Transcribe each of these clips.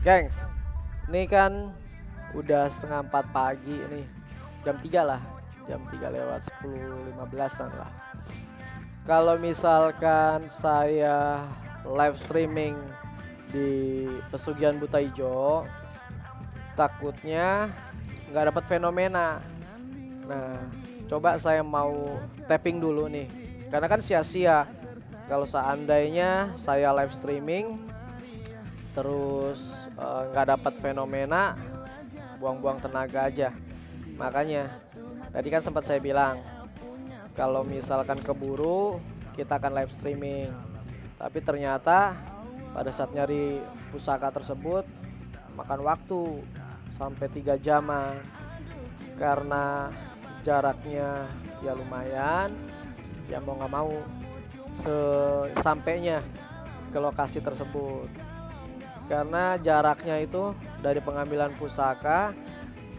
Gengs, ini kan udah setengah 4 pagi nih, jam 3 lah, jam 3 lewat 10.15an lah. Kalau misalkan saya live streaming di Pesugihan Buta Ijo, takutnya nggak dapat fenomena. Nah, coba saya mau tapping dulu nih, karena kan sia-sia kalau seandainya saya live streaming terus nggak dapat fenomena, buang-buang tenaga aja. Makanya tadi kan sempat saya bilang kalau misalkan keburu kita akan live streaming, tapi ternyata pada saat nyari pusaka tersebut makan waktu sampai 3 jaman karena jaraknya ya lumayan. Ya mau nggak mau sampainya ke lokasi tersebut, karena jaraknya itu dari pengambilan pusaka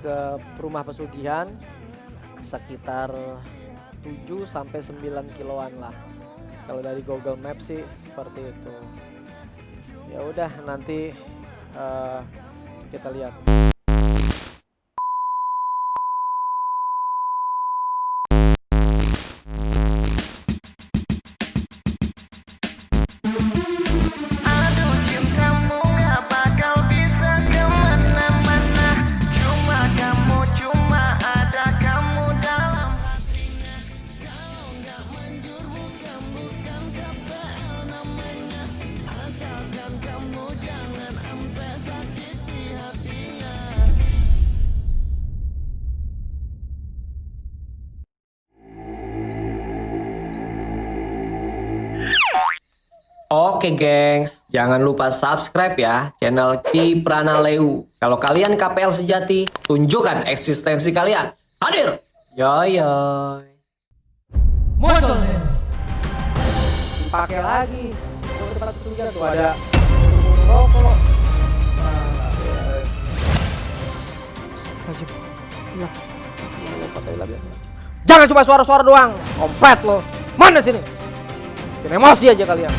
ke rumah pesugihan sekitar 7 sampai 9 kiloan lah. Kalau dari Google Maps sih seperti itu. Ya udah, nanti kita lihat. Aduh cintamu gak bakal bisa kemana-mana. Cuma kamu, cuma ada kamu dalam hatinya. Kalau gak manjur bukan KPL namanya. Asalkan kamu jangan sampai sakiti hatinya. Oke gengs, jangan lupa subscribe ya channel Ki Pranaleu. Kalau kalian KPL sejati, tunjukkan eksistensi kalian. Hadir! Yoy yoy. Muncul nih. Pakai lagi. Ke tempat pesugihan tuh ada rokok. Jangan cuma suara-suara doang. Kompet lo. Mana sini? Bikin emosi aja kalian.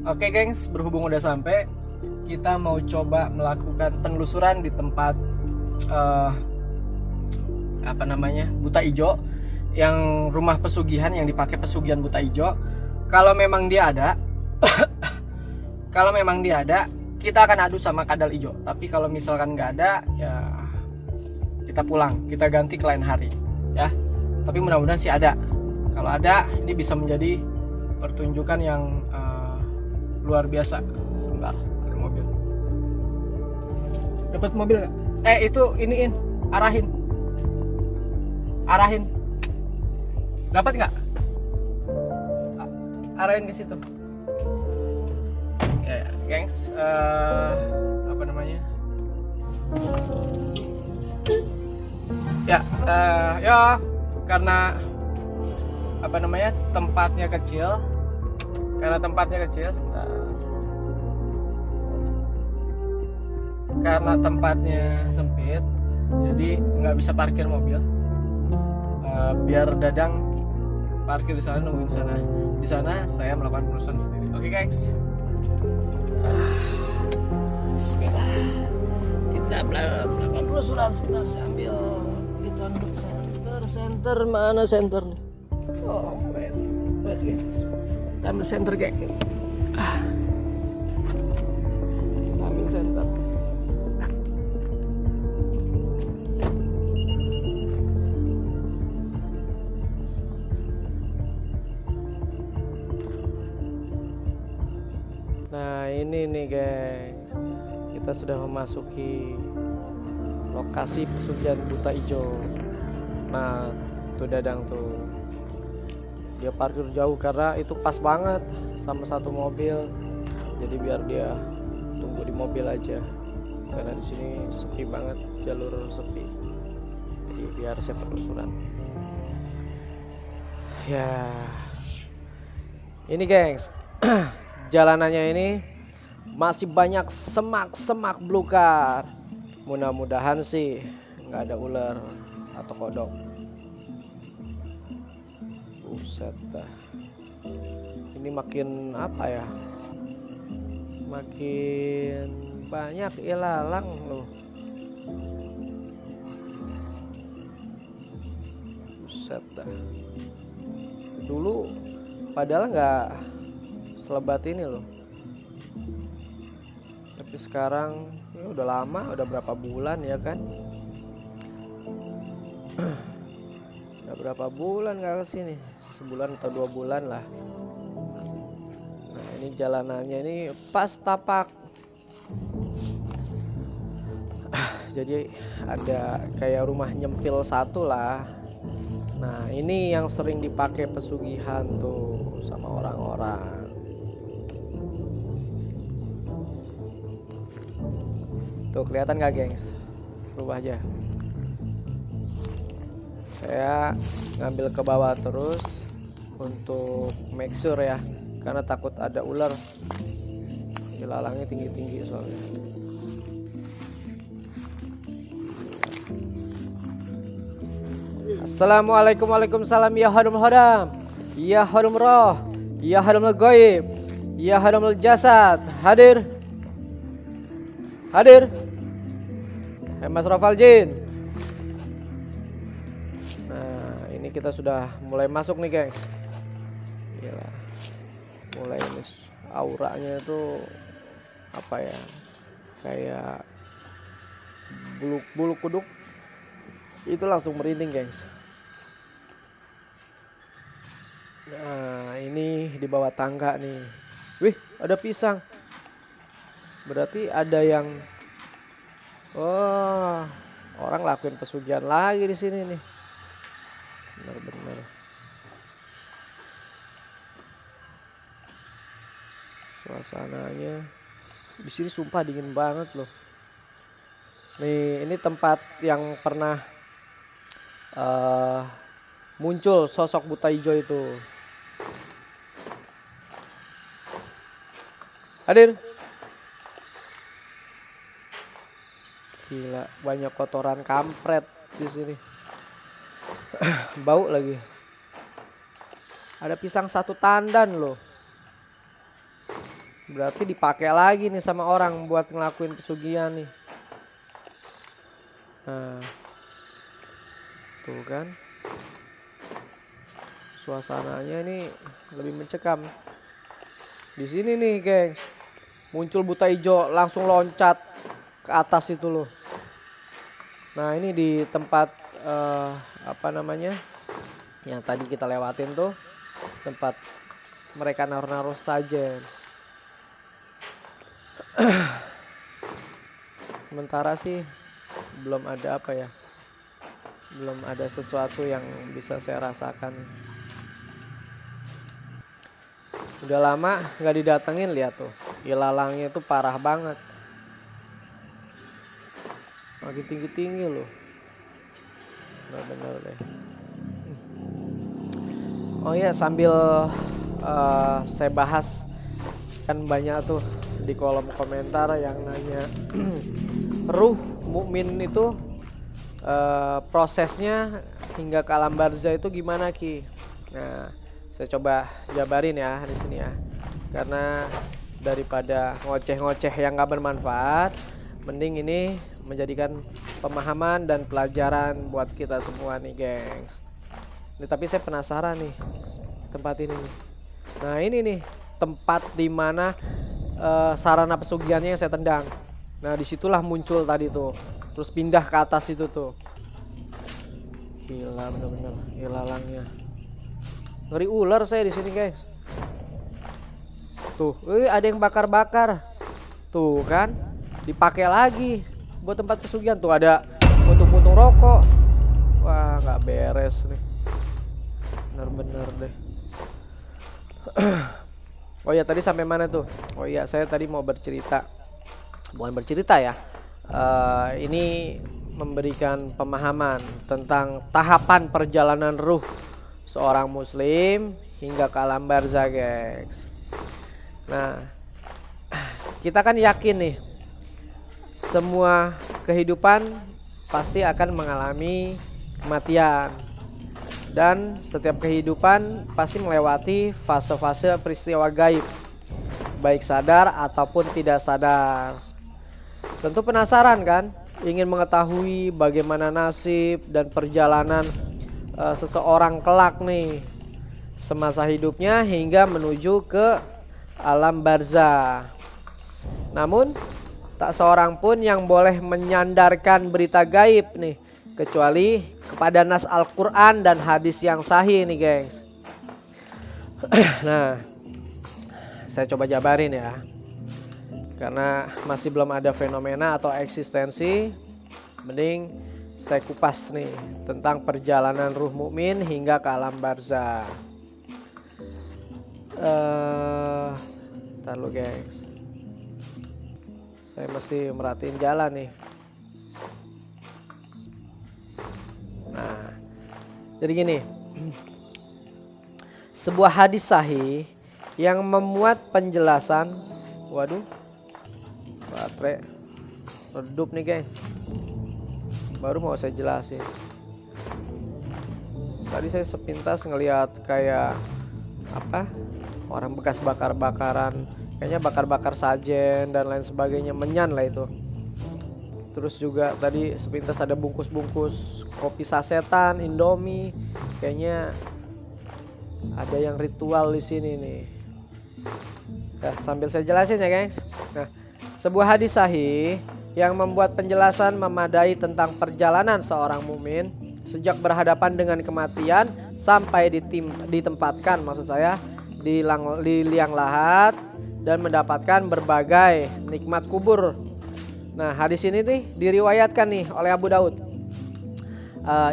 Oke gengs, berhubung udah sampai, kita mau coba melakukan penelusuran di tempat Buta Ijo, yang rumah pesugihan yang dipakai pesugihan Buta Ijo. Kalau memang dia ada, kalau memang dia ada, kita akan adu sama kadal ijo. Tapi kalau misalkan nggak ada, ya kita pulang, kita ganti ke lain hari, ya. Tapi mudah-mudahan sih ada. Kalau ada, ini bisa menjadi pertunjukan yang luar biasa. Sebentar, ada mobil. Dapat mobil nggak? Itu iniin, arahin. Dapat nggak? Arahin ke situ. Ya, gengs, Ya, karena tempatnya kecil. Sebentar. Karena tempatnya sempit, jadi nggak bisa parkir mobil. Biar Dadang parkir di sana, nungguin sana. Di sana saya melakukan penelusuran sendiri. Oke, guys. Bismillah. Kita melakukan penelusuran sebentar. Saya ambil itu untuk center. Mana center nih? Oh, wait guys. Kita ambil center, guys. Kita ambil center. Nah, ini nih geng, kita sudah memasuki lokasi pesugihan Buta Ijo. Nah, tuh Dadang tuh, dia parkir jauh karena itu pas banget sama satu mobil. Jadi biar dia tunggu di mobil aja, karena di sini sepi banget, jalur sepi. Jadi biar saya penelusuran. Ya, ini gengs. Jalanannya ini masih banyak semak-semak belukar. Mudah-mudahan sih nggak ada ular atau kodok. Buset dah. Ini makin apa ya? Makin banyak ilalang loh. Buset dah. Dulu padahal nggak selebat ini loh. Tapi sekarang ya udah lama, udah berapa bulan ya kan? Udah berapa bulan nggak kesini? Sebulan atau 2 bulan lah. Nah ini jalanannya ini pas tapak. Jadi ada kayak rumah nyempil satu lah. Nah ini yang sering dipakai pesugihan tuh sama orang-orang. Tuh kelihatan gak gengs? Berubah aja. Saya ngambil ke bawah terus untuk make sure ya, karena takut ada ular. Ilalangnya tinggi-tinggi soalnya. Assalamualaikum, waalaikumsalam ya hadamul hadam, ya hadamul roh, ya hadamul ghaib, ya hadamul jasad. Hadir, hadir. Mas Rafal Jin. Nah ini kita sudah mulai masuk nih geng. Gila. Mulai ini auranya itu apa ya, kayak bulu kuduk itu langsung merinding gengs. Nah ini di bawah tangga nih. Wih ada pisang. Berarti ada yang orang lakuin pesugihan lagi di sini nih. Benar-benar. Suasananya di sini sumpah dingin banget loh. Nih ini tempat yang pernah muncul sosok buta hijau itu. Hadir. Gila, banyak kotoran kampret di sini. Bau lagi. Ada pisang 1 tandan loh. Berarti dipakai lagi nih sama orang buat ngelakuin pesugihan nih. Nah, tuh kan. Suasananya ini lebih mencekam. Di sini nih, gengs. Muncul buta hijau langsung loncat ke atas itu loh. Nah ini di tempat apa namanya yang tadi kita lewatin tuh, tempat mereka naruh-naruh sajen. Sementara sih belum ada apa ya, belum ada sesuatu yang bisa saya rasakan. Udah lama nggak didatengin, lihat tuh ilalangnya tuh parah banget. Makin tinggi-tinggi loh. Bener-bener deh. Oh iya, sambil saya bahas, kan banyak tuh di kolom komentar yang nanya ruh mukmin itu prosesnya hingga ke alam barzah itu gimana Ki? Nah, saya coba jabarin ya di sini ya. Karena daripada ngoceh-ngoceh yang gak bermanfaat, mending ini menjadikan pemahaman dan pelajaran buat kita semua nih gengs. Ini tapi saya penasaran nih tempat ini nih. Nah ini nih tempat dimana sarana pesugihannya yang saya tendang. Nah disitulah muncul tadi tuh, terus pindah ke atas itu tuh. Gila bener-bener ilalangnya. Ngeri ular saya di sini guys. Tuh, ada yang bakar-bakar. Tuh kan, dipakai lagi buat tempat pesugihan. Tuh ada puntung-puntung rokok. Wah nggak beres nih, bener-bener deh. Oh ya tadi sampai mana tuh? Oh iya saya tadi mau bercerita, bukan bercerita ya, ini memberikan pemahaman tentang tahapan perjalanan ruh seorang muslim hingga ke alam barzah gengs. Nah kita kan yakin nih, semua kehidupan pasti akan mengalami kematian. Dan setiap kehidupan pasti melewati fase-fase peristiwa gaib, baik sadar ataupun tidak sadar. Tentu penasaran kan, ingin mengetahui bagaimana nasib dan perjalanan seseorang kelak nih, semasa hidupnya hingga menuju ke alam barzah. Namun tak seorang pun yang boleh menyandarkan berita gaib nih, kecuali kepada nas Al-Quran dan hadis yang sahih nih gengs. Nah, saya coba jabarin ya, karena masih belum ada fenomena atau eksistensi. Mending saya kupas nih tentang perjalanan ruh mukmin hingga ke alam barzah. Ntar lu gengs, saya mesti merhatiin jalan nih. Nah, jadi gini, sebuah hadis sahih yang memuat penjelasan, waduh, baterai redup nih guys, baru mau saya jelasin. Tadi saya sepintas ngelihat kayak apa, orang bekas bakar-bakaran, kayaknya bakar-bakar sajen dan lain sebagainya, menyan lah itu. Terus juga tadi sepintas ada bungkus-bungkus kopi sasetan, Indomie. Kayaknya ada yang ritual di sini nih. Nah, sambil saya jelasin ya, gengs. Nah, sebuah hadis sahih yang membuat penjelasan memadai tentang perjalanan seorang mukmin sejak berhadapan dengan kematian sampai ditempatkan, maksud saya, di liang lahat dan mendapatkan berbagai nikmat kubur. Nah, hadis ini nih diriwayatkan nih oleh Abu Daud,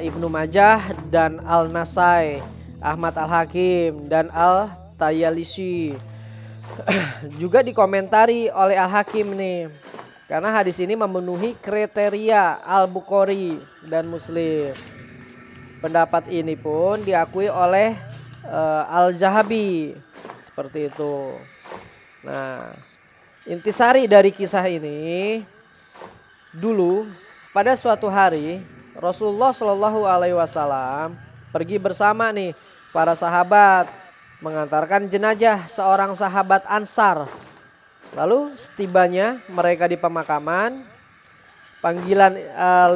Ibnu Majah dan Al-Nasai, Ahmad Al-Hakim dan Al-Tayalisi. Juga dikomentari oleh Al-Hakim nih, karena hadis ini memenuhi kriteria Al-Bukhari dan Muslim. Pendapat ini pun diakui oleh Al-Zahabi, seperti itu. Nah, intisari dari kisah ini, dulu pada suatu hari Rasulullah Shallallahu Alaihi Wasallam pergi bersama nih para sahabat mengantarkan jenazah seorang sahabat Ansar. Lalu setibanya mereka di pemakaman, panggilan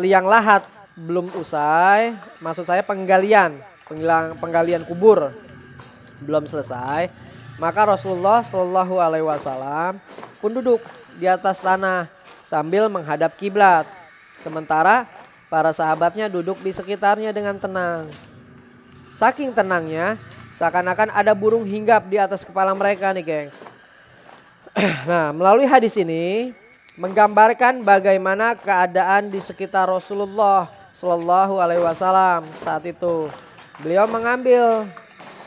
liang lahat belum usai, maksud saya penggalian kubur belum selesai, maka Rasulullah Shallallahu Alaihi Wasallam pun duduk di atas tanah sambil menghadap kiblat, sementara para sahabatnya duduk di sekitarnya dengan tenang. Saking tenangnya, seakan-akan ada burung hinggap di atas kepala mereka nih, gengs. Nah, melalui hadis ini menggambarkan bagaimana keadaan di sekitar Rasulullah Shallallahu Alaihi Wasallam saat itu. Beliau mengambil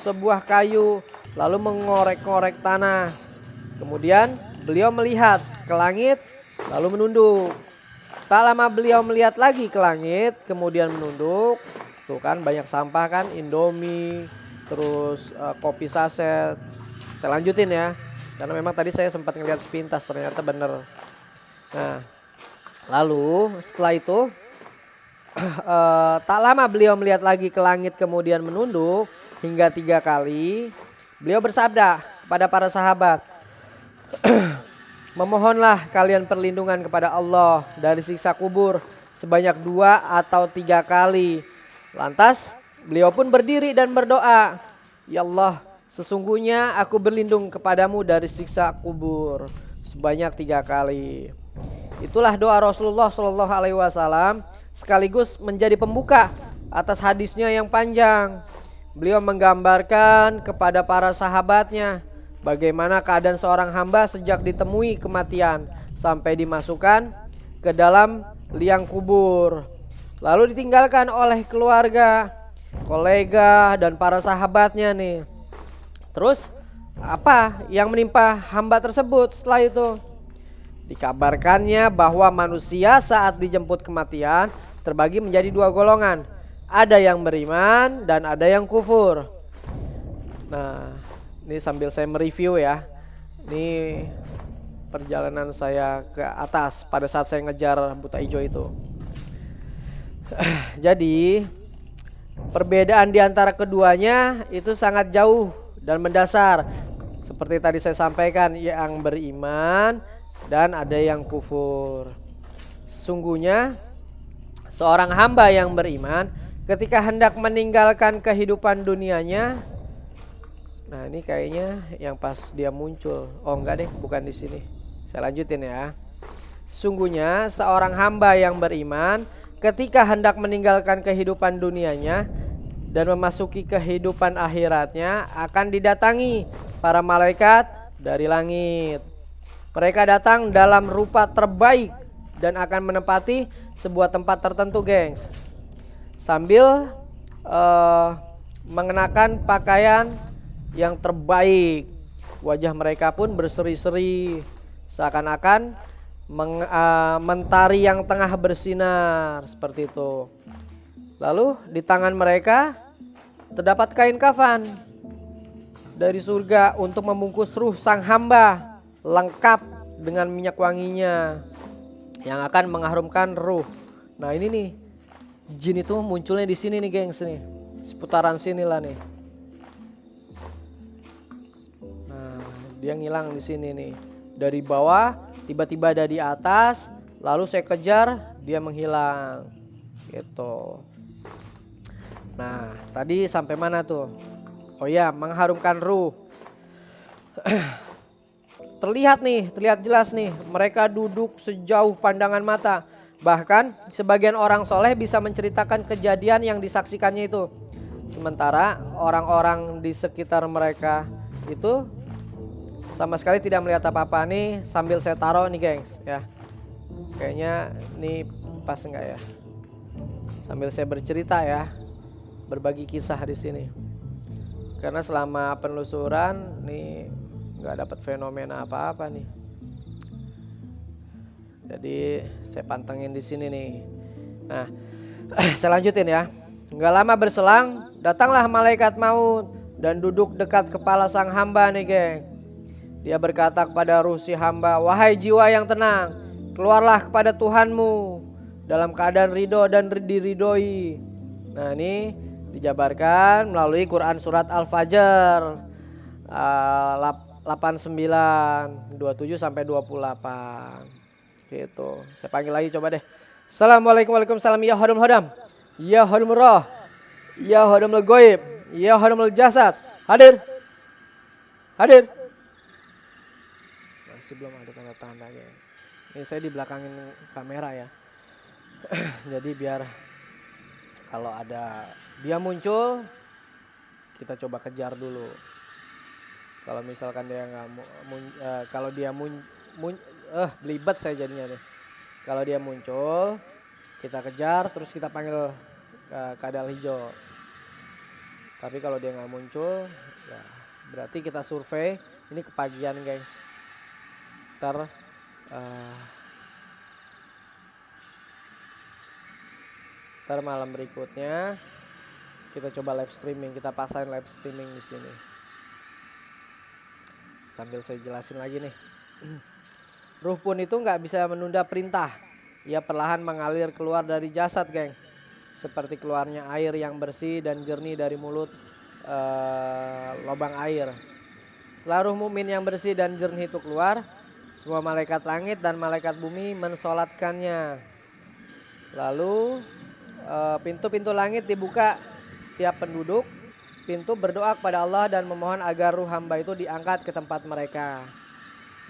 sebuah kayu lalu mengorek-ngorek tanah. Kemudian beliau melihat ke langit lalu menunduk. Tak lama beliau melihat lagi ke langit kemudian menunduk. Tuh kan banyak sampah kan, Indomie, terus kopi saset. Saya lanjutin ya, karena memang tadi saya sempat ngelihat sepintas, ternyata bener. Nah, lalu setelah itu tak lama beliau melihat lagi ke langit kemudian menunduk hingga 3 kali. Beliau bersabda kepada para sahabat, memohonlah kalian perlindungan kepada Allah dari siksa kubur sebanyak 2 atau 3 kali. Lantas beliau pun berdiri dan berdoa, ya Allah, sesungguhnya aku berlindung kepadamu dari siksa kubur sebanyak 3 kali. Itulah doa Rasulullah Shallallahu Alaihi Wasallam, sekaligus menjadi pembuka atas hadisnya yang panjang. Beliau menggambarkan kepada para sahabatnya bagaimana keadaan seorang hamba sejak ditemui kematian sampai dimasukkan ke dalam liang kubur, lalu ditinggalkan oleh keluarga, kolega dan para sahabatnya nih. Terus apa yang menimpa hamba tersebut setelah itu? Dikabarkannya bahwa manusia saat dijemput kematian terbagi menjadi 2 golongan. Ada yang beriman dan ada yang kufur. Nah, ini sambil saya mereview ya. Ini perjalanan saya ke atas pada saat saya ngejar buta hijau itu. Jadi perbedaan di antara keduanya itu sangat jauh dan mendasar. Seperti tadi saya sampaikan, yang beriman dan ada yang kufur. Sungguhnya seorang hamba yang beriman ketika hendak meninggalkan kehidupan dunianya. Nah, ini kayaknya yang pas dia muncul. Oh, enggak deh, bukan di sini. Saya lanjutin ya. Sungguhnya seorang hamba yang beriman ketika hendak meninggalkan kehidupan dunianya dan memasuki kehidupan akhiratnya akan didatangi para malaikat dari langit. Mereka datang dalam rupa terbaik dan akan menempati sebuah tempat tertentu, gengs. Sambil mengenakan pakaian yang terbaik. Wajah mereka pun berseri-seri, seakan-akan mentari yang tengah bersinar, seperti itu. Lalu di tangan mereka terdapat kain kafan dari surga untuk membungkus ruh sang hamba, lengkap dengan minyak wanginya yang akan mengharumkan ruh. Nah, ini nih, jin itu munculnya di sini nih, gengs, nih. Seputaran sinilah nih. Nah, dia ngilang di sini nih. Dari bawah tiba-tiba ada di atas, lalu saya kejar, dia menghilang. Gitu. Nah, tadi sampai mana tuh? Oh ya, mengharumkan ruh. Terlihat jelas nih, mereka duduk sejauh pandangan mata. Bahkan sebagian orang soleh bisa menceritakan kejadian yang disaksikannya itu. Sementara orang-orang di sekitar mereka itu sama sekali tidak melihat apa-apa nih. Sambil saya taruh nih, gengs, ya. Kayaknya nih pas enggak ya? Sambil saya bercerita ya, berbagi kisah di sini. Karena selama penelusuran nih nggak dapat fenomena apa-apa nih. Jadi saya pantengin di sini nih. Nah, saya lanjutin ya. Nggak lama berselang, datanglah malaikat maut dan duduk dekat kepala sang hamba nih, geng. Dia berkata kepada ruh si hamba, "Wahai jiwa yang tenang, keluarlah kepada Tuhanmu dalam keadaan ridho dan diridhoi." Nah, ini dijabarkan melalui Quran surat Al-Fajr 89 27 sampai 28. Gitu. Saya panggil lagi, coba deh. Assalamualaikum waalaikumsalam ya hadam hadam. Ya hadam roh. Ya hadam goib. Ya hadam jasad. Hadir. Hadir. Masih belum ada tanda-tanda, guys. Ini saya di belakangin kamera ya. Jadi biar kalau ada dia muncul, kita coba kejar dulu. Kalau misalkan dia nggak kalau dia belibet saya jadinya deh. Kalau dia muncul, kita kejar, terus kita panggil kadal hijau. Tapi kalau dia nggak muncul, ya berarti kita survei. Ini kepagian, guys. Ntar malam berikutnya kita coba live streaming, kita pasang live streaming di sini. Sambil saya jelasin lagi nih. Ruh pun itu nggak bisa menunda perintah. Ia perlahan mengalir keluar dari jasad, geng. Seperti keluarnya air yang bersih dan jernih dari mulut lubang air. Setelah ruh mukmin yang bersih dan jernih itu keluar, semua malaikat langit dan malaikat bumi mensolatkannya. Lalu pintu-pintu langit dibuka, setiap penduduk pintu berdoa kepada Allah dan memohon agar ruh hamba itu diangkat ke tempat mereka.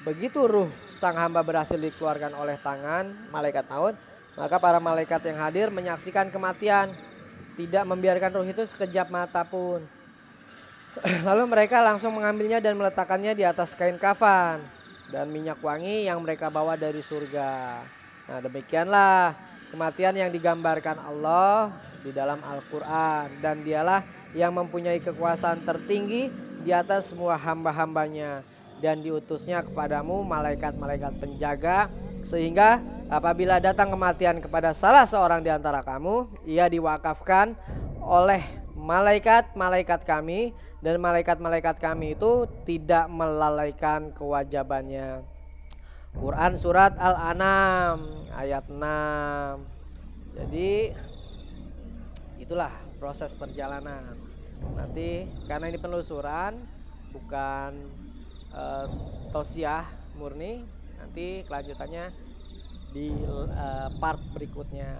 Begitu ruh sang hamba berhasil dikeluarkan oleh tangan malaikat maut, maka para malaikat yang hadir menyaksikan kematian, tidak membiarkan ruh itu sekejap mata pun. Lalu mereka langsung mengambilnya dan meletakkannya di atas kain kafan dan minyak wangi yang mereka bawa dari surga. Nah, demikianlah kematian yang digambarkan Allah di dalam Al-Quran, dan dialah yang mempunyai kekuasaan tertinggi di atas semua hamba-hambanya, dan diutusnya kepadamu malaikat-malaikat penjaga, sehingga apabila datang kematian kepada salah seorang di antara kamu, ia diwakafkan oleh malaikat-malaikat kami, dan malaikat-malaikat kami itu tidak melalaikan kewajibannya. Quran surat Al-An'am ayat 6. Jadi itulah proses perjalanan. Nanti karena ini penelusuran bukan tausiah murni, nanti kelanjutannya di part berikutnya.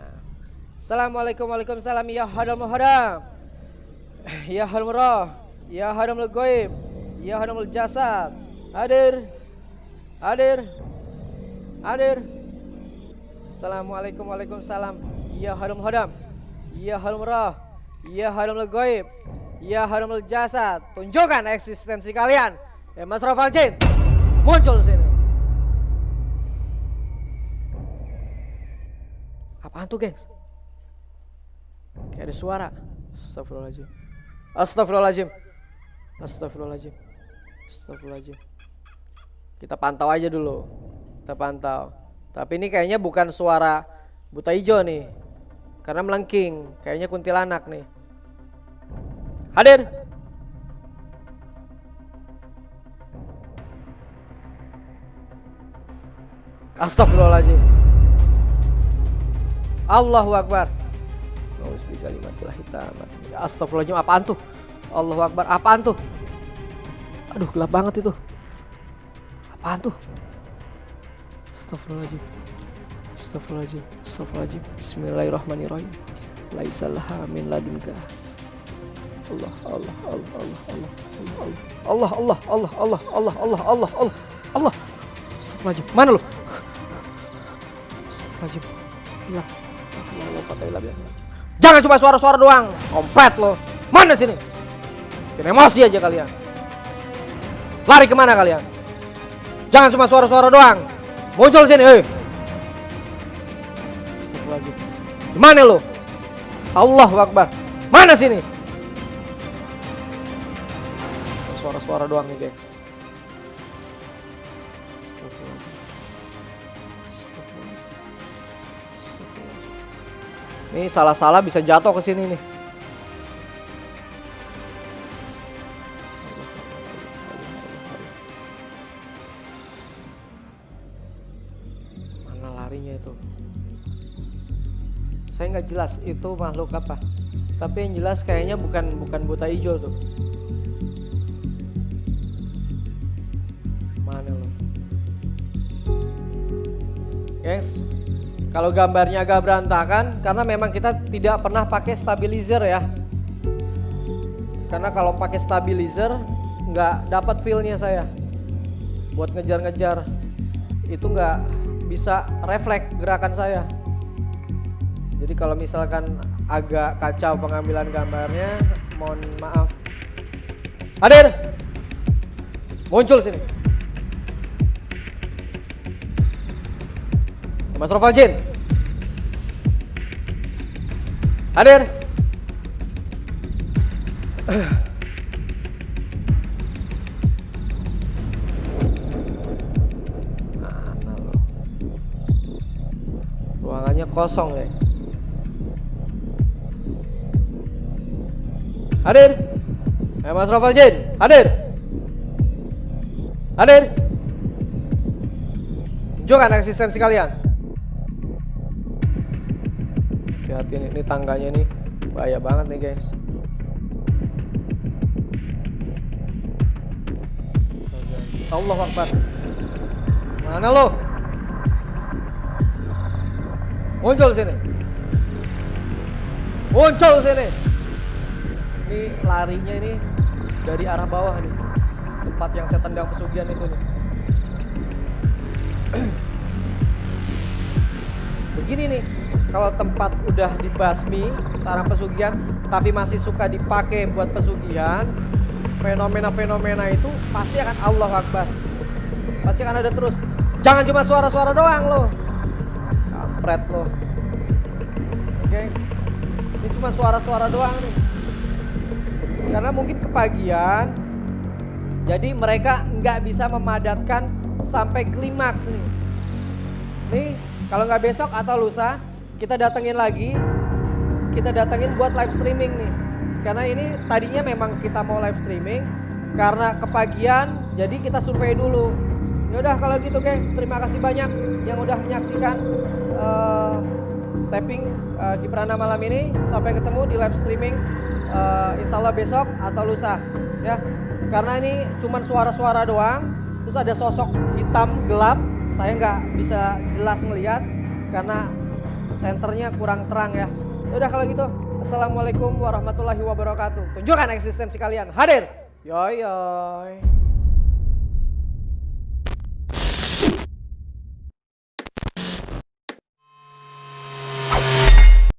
Assalamualaikum waalaikumsalam ya hadal muhadam ya hadal murah ya hadal goib ya hadal jasad. Hadir. Assalamualaikum waalaikumsalam ya hadal muhadam ya hadal murah ya hadal goib ya hadal jasad. Tunjukkan eksistensi kalian. Ya Mas Rafal Jin, muncul sini. Apaan tuh, gengs? Kayak ada suara. Astagfirullahaladzim. Kita pantau aja dulu. Tapi ini kayaknya bukan suara buta hijau nih. Karena melengking. Kayaknya kuntilanak nih. Hadir. Astagfirullahaladzim. Allahu Akbar. Astagfirullahaladzim, apaan tuh? Allahu Akbar, apaan tuh? Aduh, gelap banget itu. Apaan tuh? Astagfirullahaladzim. Bismillahirrahmanirrahim. Laisalaha min ladunka. Allah. Astagfirullahaladzim. Mana lu? Astagfirullahaladzim. Hilang. Jangan cuma suara-suara doang. Kompet lo. Mana sini? Bikin emosi aja kalian. Lari kemana kalian? Jangan cuma suara-suara doang. Muncul sini, Astagfirullahaladzim. Mana lo? Allahu Akbar. Mana sini? Suara-suara doang nih, geng. Ini salah-salah bisa jatuh ke sini nih. Mana larinya itu? Saya nggak jelas itu makhluk apa. Tapi yang jelas kayaknya bukan buta hijau tuh. Mana lo? Guys, kalau gambarnya agak berantakan karena memang kita tidak pernah pakai stabilizer ya. Karena kalau pakai stabilizer nggak dapat feel-nya saya. Buat ngejar-ngejar itu nggak bisa refleks gerakan saya. Jadi kalau misalkan agak kacau pengambilan gambarnya, mohon maaf. Hadir. Muncul sini. Mas Rafal Jin. Hadir. Mana lo? Ruangannya kosong ya. Hadir. Mas Rafal Jin. Hadir. Tunjukkan eksistensi kalian. Hati ini tangganya nih bahaya banget nih guys. Allahu Akbar. Mana lo? Muncul sini. Ini larinya ini dari arah bawah nih. Tempat yang saya tendang pesugihan itu nih. Begini nih. Kalau tempat udah dibasmi sarang pesugihan tapi masih suka dipakai buat pesugihan, fenomena-fenomena itu pasti akan Allahu Akbar. Pasti akan ada terus. Jangan cuma suara-suara doang lo. Kampret lo. Oke, guys. Ini cuma suara-suara doang nih. Karena mungkin kepagian. Jadi mereka nggak bisa memadatkan sampai klimaks nih. Nih, kalau nggak besok atau lusa kita datengin lagi, kita datengin buat live streaming nih. Karena ini tadinya memang kita mau live streaming, karena kepagian jadi kita survei dulu. Yaudah kalau gitu guys, terima kasih banyak yang udah menyaksikan tapping Kiprana malam ini. Sampai ketemu di live streaming insya Allah besok atau lusa ya. Karena ini cuman suara-suara doang, terus ada sosok hitam gelap, saya nggak bisa jelas ngelihat karena senternya kurang terang ya. Yaudah kalau gitu, assalamualaikum warahmatullahi wabarakatuh. Tunjukkan eksistensi kalian. Hadir. Yoi yoi.